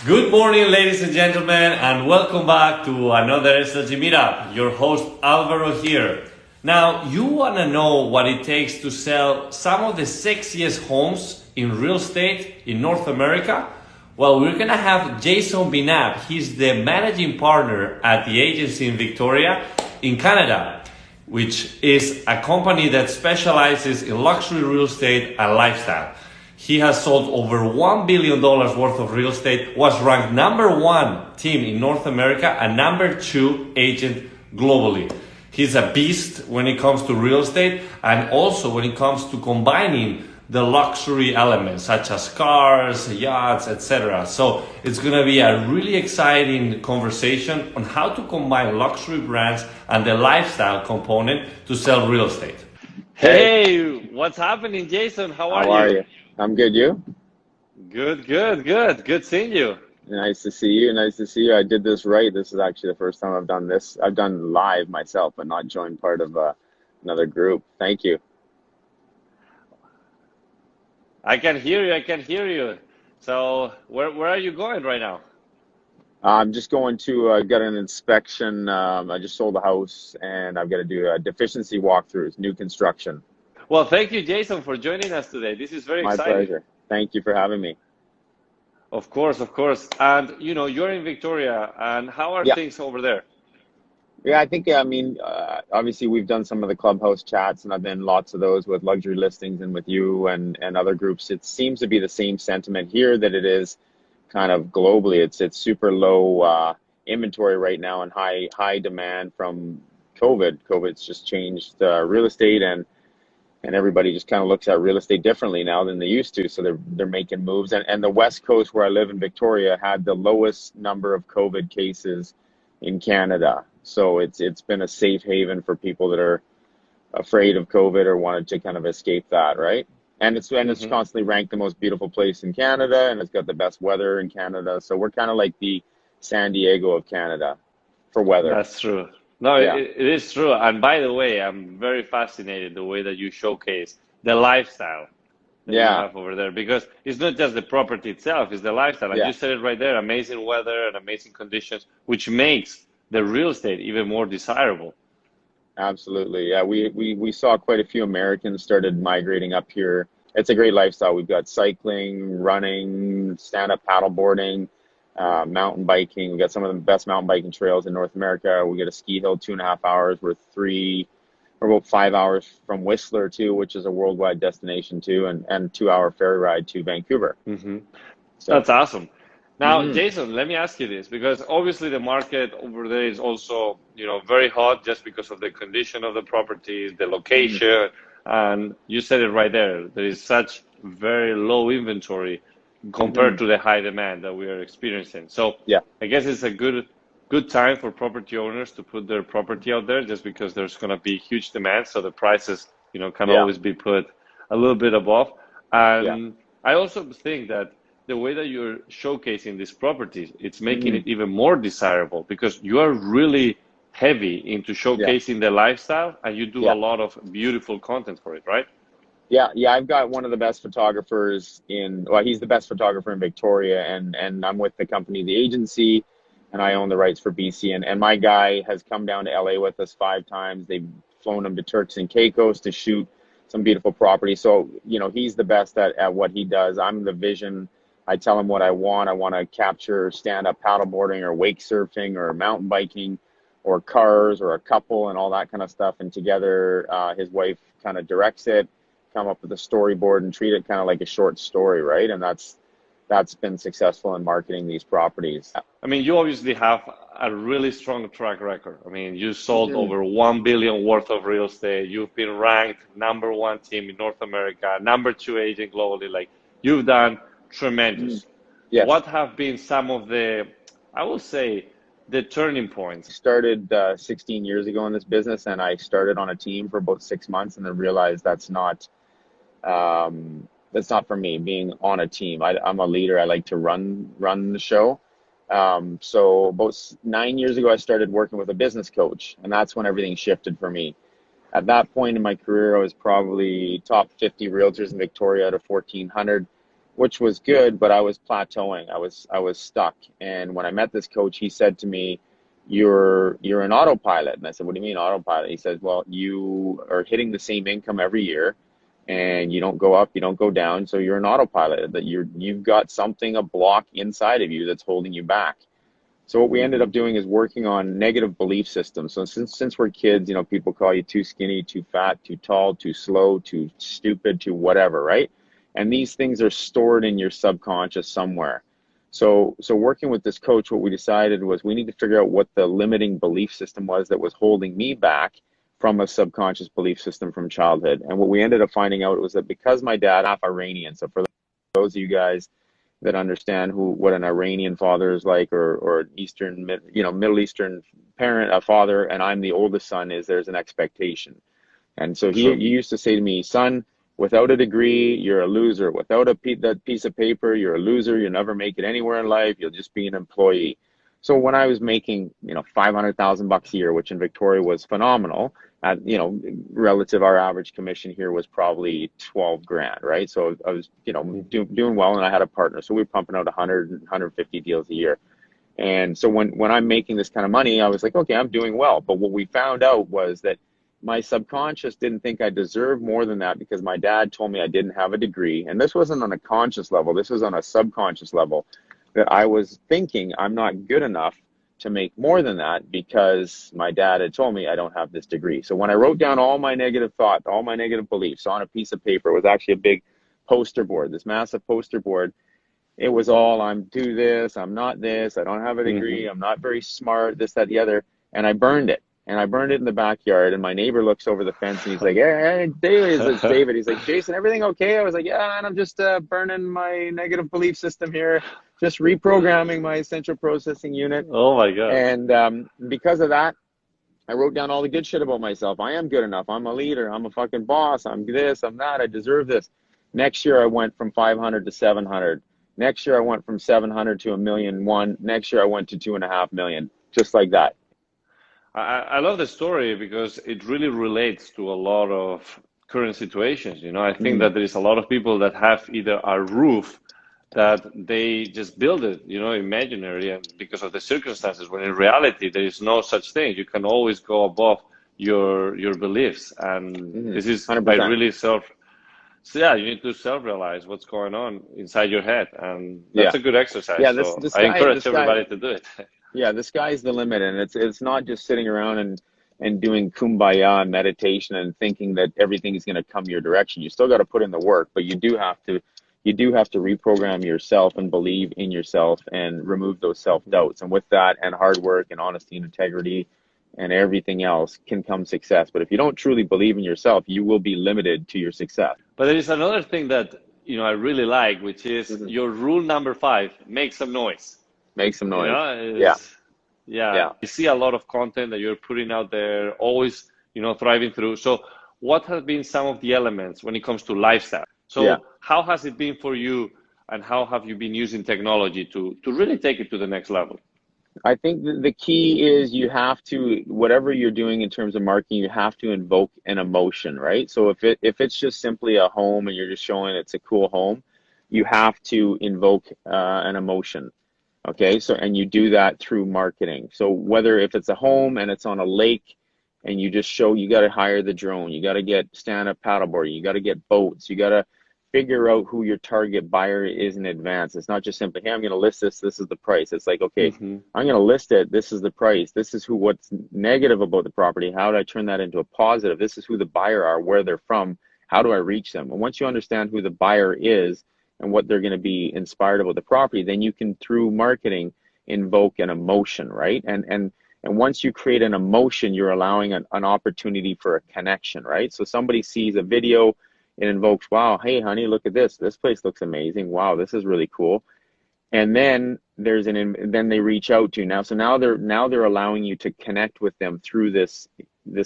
Good morning, ladies and gentlemen, and welcome back to another SLG Meetup. Your host Alvaro here. Now, you want to know what it takes to sell some of the sexiest homes in real estate in North America? Well, we're going to have Jason Binab. He's the managing partner at the agency in Victoria, in Canada, which is a company that specializes in luxury real estate and lifestyle. He has sold over $1 billion worth of real estate, was ranked #1 team in North America and #2 agent globally. He's a beast when it comes to real estate and also when it comes to combining the luxury elements such as cars, yachts, etc. So it's going to be a really exciting conversation on how to combine luxury brands and the lifestyle component to sell real estate. Hey, what's happening, Jason? How are you? I'm good. You? Good. Good seeing you. Nice to see you. Nice to see you. I did this right. This is actually the first time I've done this. I've done live myself, but not joined part of another group. Thank you. I can hear you. So where are you going right now? I'm just going to get an inspection. I just sold a house and I've got to do a deficiency walkthroughs, new construction. Well, thank you, Jason, for joining us today. This is very exciting. My pleasure. Thank you for having me. Of course. And you're in Victoria, and how are things over there? Yeah, obviously we've done some of the clubhouse chats, and I've been lots of those with luxury listings and with you and other groups. It seems to be the same sentiment here that it is kind of globally. It's super low inventory right now and high demand from COVID. COVID's just changed real estate and everybody just kind of looks at real estate differently now than they used to. So they're making moves. And the West Coast, where I live in Victoria, had the lowest number of COVID cases in Canada. So it's been a safe haven for people that are afraid of COVID or wanted to kind of escape that, right? And it's constantly ranked the most beautiful place in Canada, and it's got the best weather in Canada. So we're kind of like the San Diego of Canada for weather. That's true. No, yeah. it is true. And by the way, I'm very fascinated the way that you showcase the lifestyle that you have over there, because it's not just the property itself, it's the lifestyle. And you said it right there, amazing weather and amazing conditions, which makes the real estate even more desirable. Absolutely. Yeah, we saw quite a few Americans started migrating up here. It's a great lifestyle. We've got cycling, running, stand-up paddleboarding, mountain biking. We got some of the best mountain biking trails in North America. We get a ski hill 2.5 hours. We're about 5 hours from Whistler too, which is a worldwide destination too, and 2-hour ferry ride to Vancouver. So that's awesome. Now, Jason, let me ask you this, because obviously the market over there is also, very hot just because of the condition of the properties, the location, and you said it right there. There is such very low inventory compared to the high demand that we are experiencing. So I guess it's a good time for property owners to put their property out there, just because there's going to be huge demand. So the prices, can always be put a little bit above. And I also think that the way that you're showcasing these properties, it's making it even more desirable, because you are really heavy into showcasing the lifestyle, and you do a lot of beautiful content for it, right? Yeah, I've got one of the best photographers he's the best photographer in Victoria, and I'm with the company, the agency, and I own the rights for BC. And my guy has come down to LA with us 5 times. They've flown him to Turks and Caicos to shoot some beautiful property. So, he's the best at what he does. I'm the vision. I tell him what I want. I want to capture stand-up paddleboarding or wake surfing or mountain biking or cars or a couple and all that kind of stuff. And together, his wife kind of directs it, come up with a storyboard and treat it kind of like a short story, right? And that's been successful in marketing these properties. I mean, you obviously have a really strong track record. I mean, you sold over $1 billion worth of real estate. You've been ranked #1 team in North America, #2 agent globally. Like, you've done tremendous. What have been some of the, I will say, the turning points? I started 16 years ago in this business, and I started on a team for about 6 months, and then realized that's not for me, being on a team. I'm a leader. I like to run the show. So about 9 years ago, I started working with a business coach, and that's when everything shifted for me. At that point in my career, I was probably top 50 realtors in Victoria out of 1,400. which was good, but I was plateauing. I was stuck. And when I met this coach, he said to me, you're an autopilot. And I said, what do you mean autopilot? He says, well, you are hitting the same income every year and you don't go up, you don't go down. So you're an autopilot, that you've got something, a block inside of you that's holding you back. So what we ended up doing is working on negative belief systems. So since we're kids, you know, people call you too skinny, too fat, too tall, too slow, too stupid, too whatever, right? And these things are stored in your subconscious somewhere. So working with this coach, what we decided was we need to figure out what the limiting belief system was that was holding me back from a subconscious belief system from childhood. And what we ended up finding out was that because my dad half Iranian, so for those of you guys that understand what an Iranian father is like, or Eastern, you know, Middle Eastern parent, a father, and I'm the oldest son, is there's an expectation. And so he used to say to me, son, without a degree, you're a loser. Without that piece of paper, you're a loser. You'll never make it anywhere in life. You'll just be an employee. So when I was making, you know, $500,000 a year, which in Victoria was phenomenal, you know, relative, our average commission here was probably 12 grand, right? So I was, you know, doing well, and I had a partner. So we were pumping out 100, 150 deals a year. And so when I'm making this kind of money, I was like, okay, I'm doing well. But what we found out was that my subconscious didn't think I deserved more than that because my dad told me I didn't have a degree. And this wasn't on a conscious level. This was on a subconscious level, that I was thinking I'm not good enough to make more than that because my dad had told me I don't have this degree. So when I wrote down all my negative thoughts, all my negative beliefs on a piece of paper, it was actually a big poster board, this massive poster board. It was all, I'm do this, I'm not this, I don't have a degree, I'm not very smart, this, that, the other. And I burned it. And I burned it in the backyard, and my neighbor looks over the fence and he's like, hey, David, it's David. He's like, Jason, everything okay? I was like, yeah, man, I'm just burning my negative belief system here, just reprogramming my central processing unit. Oh my God. And because of that, I wrote down all the good shit about myself. I am good enough. I'm a leader. I'm a fucking boss. I'm this, I'm that. I deserve this. Next year, I went from 500 to 700. Next year, I went from 700 to 1,000,001. Next year, I went to 2.5 million, just like that. I love the story because it really relates to a lot of current situations. You know, I think that there is a lot of people that have either a roof that they just build it, you know, imaginary, and because of the circumstances, when in reality there is no such thing. You can always go above your beliefs, and this is 100%. By really so yeah, you need to self-realize what's going on inside your head, and that's a good exercise. Yeah, I encourage everybody to do it. Yeah, the sky's the limit, and it's not just sitting around and doing kumbaya meditation and thinking that everything is going to come your direction. You still got to put in the work, but you do have to reprogram yourself and believe in yourself and remove those self-doubts. And with that, and hard work and honesty and integrity and everything else, can come success. But if you don't truly believe in yourself, you will be limited to your success. But there is another thing that, you know, I really like, which is your rule number 5: make some noise. Make some noise. You know, yeah. You see a lot of content that you're putting out there, always, you know, thriving through. So what have been some of the elements when it comes to lifestyle? So how has it been for you, and how have you been using technology to really take it to the next level? I think the key is you have to, whatever you're doing in terms of marketing, you have to invoke an emotion, right? So if it's just simply a home and you're just showing it's a cool home, you have to invoke an emotion. Okay, so, and you do that through marketing. So whether if it's a home and it's on a lake and you just show, you got to hire the drone, you got to get stand-up paddleboarding, you got to get boats, you got to figure out who your target buyer is in advance. It's not just simply, hey, I'm going to list this, this is the price. It's like, okay, I'm going to list it, this is the price, this is what's negative about the property, how do I turn that into a positive, this is who the buyer are, where they're from, how do I reach them? And once you understand who the buyer is and what they're going to be inspired about the property, then you can, through marketing, invoke an emotion, right? And once you create an emotion, you're allowing an opportunity for a connection, right? So somebody sees a video, it invokes, wow, hey honey, look at this place looks amazing, wow, this is really cool. And then then they reach out to you now. So now they're allowing you to connect with them through this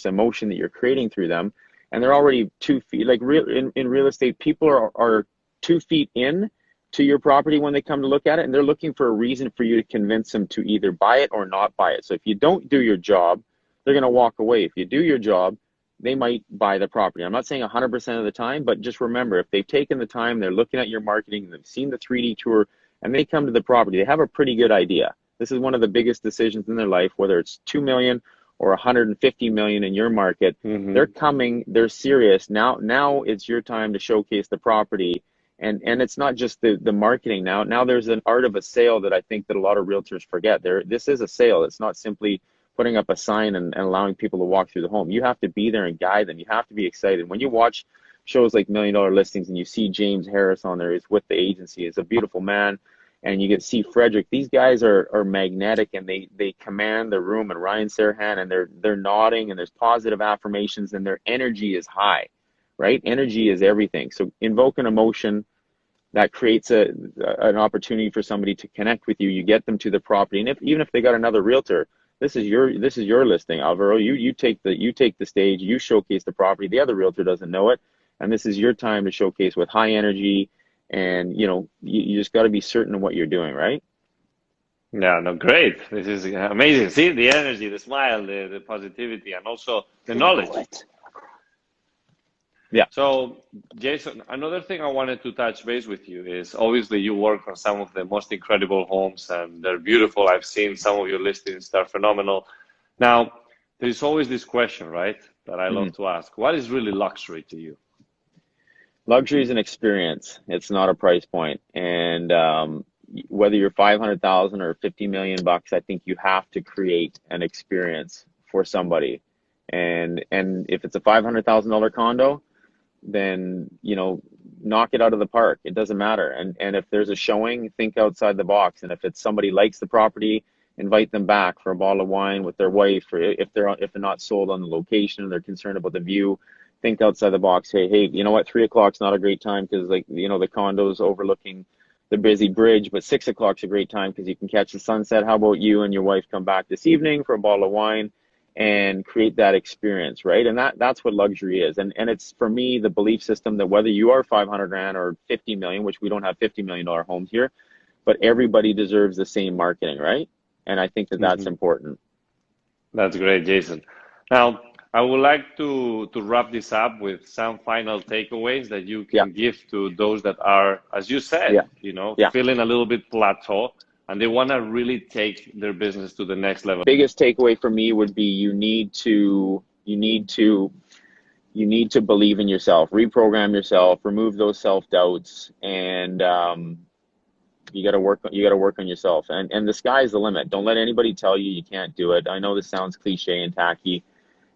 emotion that you're creating through them, and they're already 2 feet, like in real estate, people are 2 feet in to your property when they come to look at it, and they're looking for a reason for you to convince them to either buy it or not buy it. So if you don't do your job, they're going to walk away. If you do your job, they might buy the property. I'm not saying 100% of the time, but just remember, if they've taken the time, they're looking at your marketing, they've seen the 3D tour, and they come to the property, they have a pretty good idea. This is one of the biggest decisions in their life, whether it's 2 million or 150 million in your market. They're coming, they're serious. Now it's your time to showcase the property. And it's not just the marketing now. Now there's an art of a sale that I think that a lot of realtors forget. This is a sale. It's not simply putting up a sign and allowing people to walk through the home. You have to be there and guide them. You have to be excited. When you watch shows like $1 Million Listings and you see James Harris on there, he's with the agency, he's a beautiful man, and you get to see Frederick. These guys are magnetic, and they command the room, and Ryan Serhan, and they're nodding, and there's positive affirmations, and their energy is high, right? Energy is everything. So invoke an emotion that creates an opportunity for somebody to connect with you. You get them to the property, and even if they got another realtor, this is your listing, Alvaro. You take the stage, you showcase the property. The other realtor doesn't know it, and this is your time to showcase with high energy. And you just got to be certain of what you're doing, right? Yeah, no, great. This is amazing. See, the energy, the smile, the positivity, and also the knowledge. Yeah. So, Jason, another thing I wanted to touch base with you is obviously you work on some of the most incredible homes, and they're beautiful. I've seen some of your listings, they're phenomenal. Now, there's always this question, right, that I love to ask. What is really luxury to you? Luxury is an experience. It's not a price point. And whether you're 500,000 or 50 million bucks, I think you have to create an experience for somebody. And if it's a $500,000 condo, then knock it out of the park. It doesn't matter. And if there's a showing, think outside the box. And if it's somebody likes the property, invite them back for a bottle of wine with their wife, or if they're not sold on the location and they're concerned about the view, think outside the box. Hey, you know what? 3 o'clock's not a great time because the condo's overlooking the busy bridge, but 6 o'clock's a great time because you can catch the sunset. How about you and your wife come back this evening for a bottle of wine and create that experience, right? And that's what luxury is. And it's, for me, the belief system that whether you are 500 grand or 50 million, which we don't have $50 million homes here, but everybody deserves the same marketing, right? And I think that's important. That's great, Jason. Now, I would like to wrap this up with some final takeaways that you can give to those that are, as you said, feeling a little bit plateau and they want to really take their business to the next level. Biggest takeaway for me would be you need to believe in yourself, reprogram yourself, remove those self-doubts, and you got to work on yourself. And the sky's the limit. Don't let anybody tell you can't do it. I know this sounds cliche and tacky.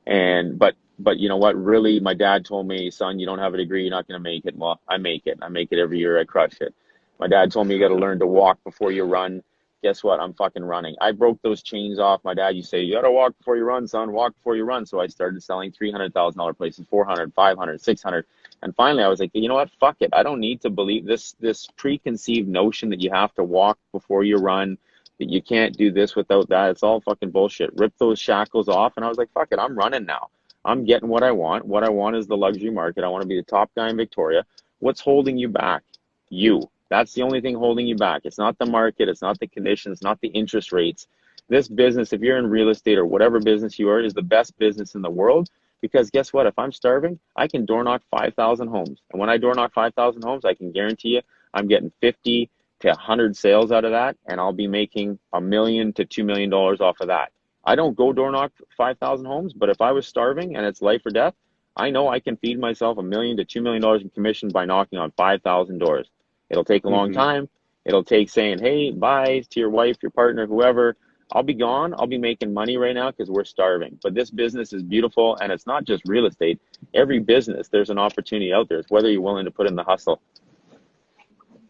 But you know what, really, my dad told me, son, you don't have a degree, you're not going to make it. Well, I make it every year. I crush it. My dad told me you got to learn to walk before you run. Guess what? I'm fucking running. I broke those chains off. My dad used to say, you got to walk before you run, son, walk before you run. So I started selling $300,000 places, 400, 500, 600. And finally I was like, you know what? Fuck it. I don't need to believe this preconceived notion that you have to walk before you run, that you can't do this without that. It's all fucking bullshit. Rip those shackles off. And I was like, fuck it, I'm running now. I'm getting what I want. What I want is the luxury market. I want to be the top guy in Victoria. What's holding you back? You. That's the only thing holding you back. It's not the market. It's not the conditions. It's not the interest rates. This business, if you're in real estate or whatever business you are, is the best business in the world. Because guess what? If I'm starving, I can door knock 5,000 homes. And when I door knock 5,000 homes, I can guarantee you I'm getting 50 to 100 sales out of that, and I'll be making $1 million to $2 million off of that. I don't go door knock 5,000 homes, but if I was starving and it's life or death, I know I can feed myself $1 million to $2 million in commission by knocking on 5,000 doors. It'll take a long time. It'll take saying, hey, bye to your wife, your partner, whoever. I'll be gone. I'll be making money right now because we're starving. But this business is beautiful, and it's not just real estate. Every business, there's an opportunity out there. It's whether you're willing to put in the hustle.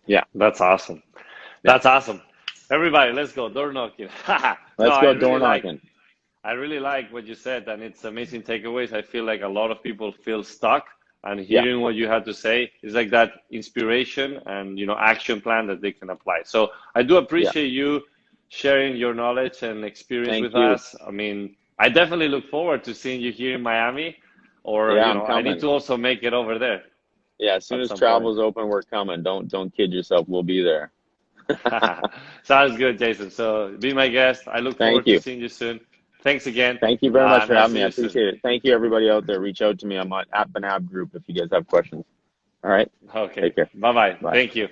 Yeah. That's awesome. That's awesome. Everybody, let's go door knocking. Let's go door knocking. I really like what you said, and it's amazing takeaways. I feel like a lot of people feel stuck, and hearing what you had to say is like that inspiration and action plan that they can apply. So I do appreciate you sharing your knowledge and experience with us. I mean, I definitely look forward to seeing you here in Miami, or I need to also make it over there. Yeah, as soon as travel's open, we're coming. Don't kid yourself. We'll be there. Sounds good, Jason. So be my guest. I look forward to seeing you soon. Thanks again. Thank you very much for I'll having see me. I you soon. appreciate it. Thank you, everybody out there. Reach out to me. I'm on App and Ab group if you guys have questions. All right. Okay. Take care. Bye bye. Bye. Thank you.